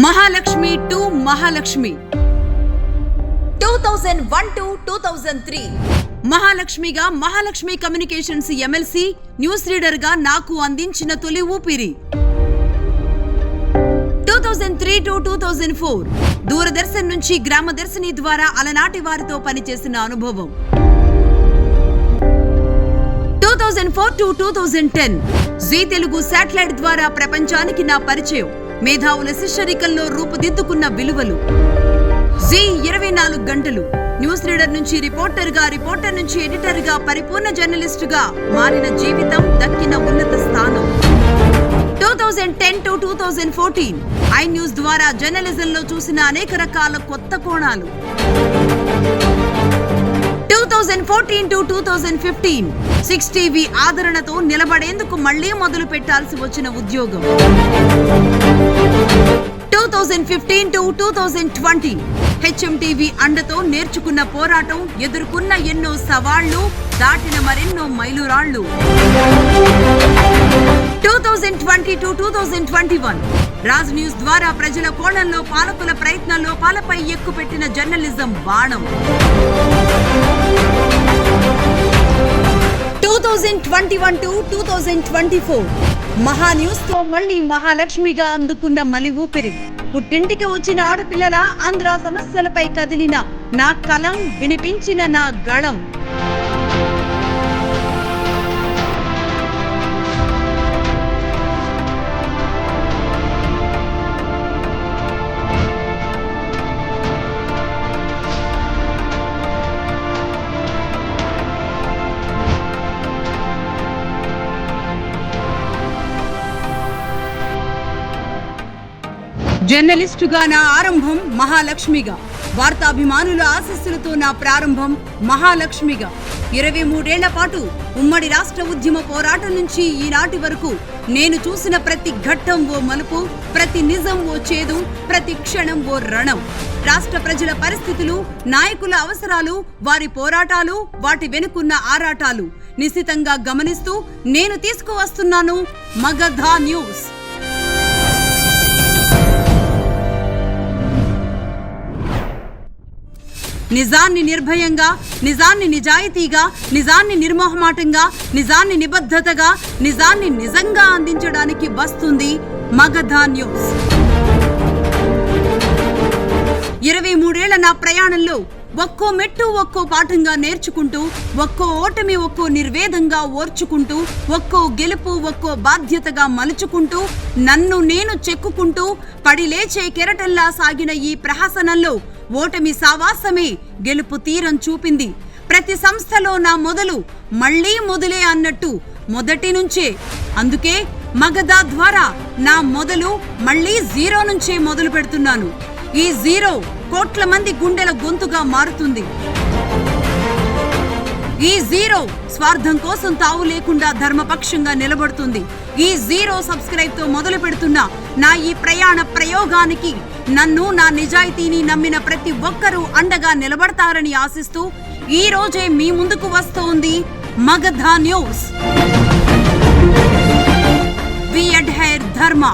Mahalakshmi to Mahalakshmi 2001 to 2003 మహాలక్ష్మిగా Mahalakshmi communications MLC news reader గా నాకు అందించిన తొలి ఊపిరి. 2003 to 2004 దూరదర్శన్ నుంచి గ్రామదర్శిని ద్వారా అలనాటి వారితో పనిచేసిన అనుభవం. 2004 to 2010 జీ తెలుగు శాటిలైట్ ద్వారా ప్రపంచానికి నా పరిచయం. మేధావుల శిష్యరికల్లో రూపుదిద్దుకున్న విలువలు. జీ 24 గంటలు న్యూస్ రీడర్ నుంచి రిపోర్టర్ నుంచి ఎడిటర్ గా పరిపూర్ణ జర్నలిస్ట్ గా మారిన జీవితం, దక్కిన ఉన్నత స్థానం. 2010 to 2014 ఐ న్యూస్ ద్వారా జర్నలిజంలో చూసిన అనేక రకాల కొత్త కోణాలు. 2014 to 2015 6 టీవీ ఆదరణతో నిలబడేందుకు మళ్లీ మొదలు పెట్టాల్సి వచ్చిన ఉద్యోగం. 2015 to 2020 హెచ్ఎంటీవీ అండతో నేర్చుకున్న పోరాటం, ఎదుర్కొన్న ఎన్నో సవాళ్లు, దాటిన మరెన్నో మైలురాళ్లు. 2020 to 2021 రాజ్ న్యూస్ ద్వారా ప్రజల కోణంలో, పాలకుల ప్రయత్నంలో పాలపై ఎక్కుపెట్టిన జర్నలిజం బాణం. 2021 to 2024 మహా న్యూస్ తో మళ్ళీ మహాలక్ష్మిగా అందుకున్న మలి ఊపిరి. పుట్టింటికి వచ్చిన ఆడపిల్లల ఆంధ్ర సమస్యలపై కదిలిన నా కలం, వినిపించిన నా గళం. జర్నలిస్టుగా నా ఆరంభం మహాలక్ష్మిగా, వార్తాభిమానుల ఆశీస్సులతో నా ప్రారంభం మహాలక్ష్మిగా. 23 ఏళ్ల పాటు ఉమ్మడి రాష్ట్ర ఉద్యమ పోరాటం నుంచి ఈనాటి వరకు నేను చూసిన ప్రతి ఘట్టం ఓ మలుపు, ప్రతి నిజం ఓ చేదు, ప్రతి క్షణం ఓ రణం. రాష్ట్ర ప్రజల పరిస్థితులు, నాయకుల అవసరాలు, వారి పోరాటాలు, వాటి వెనుకున్న ఆరాటాలు నిశితంగా గమనిస్తూ నేను తీసుకువస్తున్నాను మగధ న్యూస్. నిజాన్ని నిర్భయంగా, నిజాన్ని నిజాయితీగా, నిజాన్ని నిర్మోహమాటంగా, నిజాన్ని నిబద్ధతగా, నిజాన్ని నిజంగా అందించడానికి వస్తుంది మగధ న్యూస్. 23 ఏళ్ల నా ప్రయాణంలో ఒక్కో మెట్టు ఒక్కో పాఠంగా నేర్చుకుంటూ, ఒక్కో ఓటమి ఒక్కో నిర్వేదంగా ఓర్చుకుంటూ, ఒక్కో గెలుపు ఒక్కో బాధ్యతగా మలుచుకుంటూ, నన్ను నేను చెక్కుకుంటూ పడిలేచే కెరటంలా సాగిన ఈ ప్రహసనంలో ఓటమి సావాసమే గెలుపు తీరం చూపింది. ప్రతి సంస్థలో నా మొదలు మళ్లీ మొదలే అన్నట్టు మొదటి నుంచే. అందుకే మగధ ద్వారా నా మొదలు మళ్లీ జీరో నుంచే మొదలు పెడుతున్నాను. ఈ జీరో కోట్ల మంది గుండెల గొంతుగా మారుతుంది. ఈ జీరో స్వార్థం కోసం తావు లేకుండా ధర్మపక్షంగా నిలబడుతుంది. ఈ జీరో సబ్స్క్రైబ్ తో మొదలు పెడుతున్న నా ఈ ప్రయాణ ప్రయోగానికి నన్ను, నా నిజాయితీని నమ్మిన ప్రతి ఒక్కరూ అండగా నిలబడతారని ఆశిస్తూ ఈ రోజే మీ ముందుకు వస్తోంది మగధ న్యూస్. వి అడ్హైర్ ధర్మ.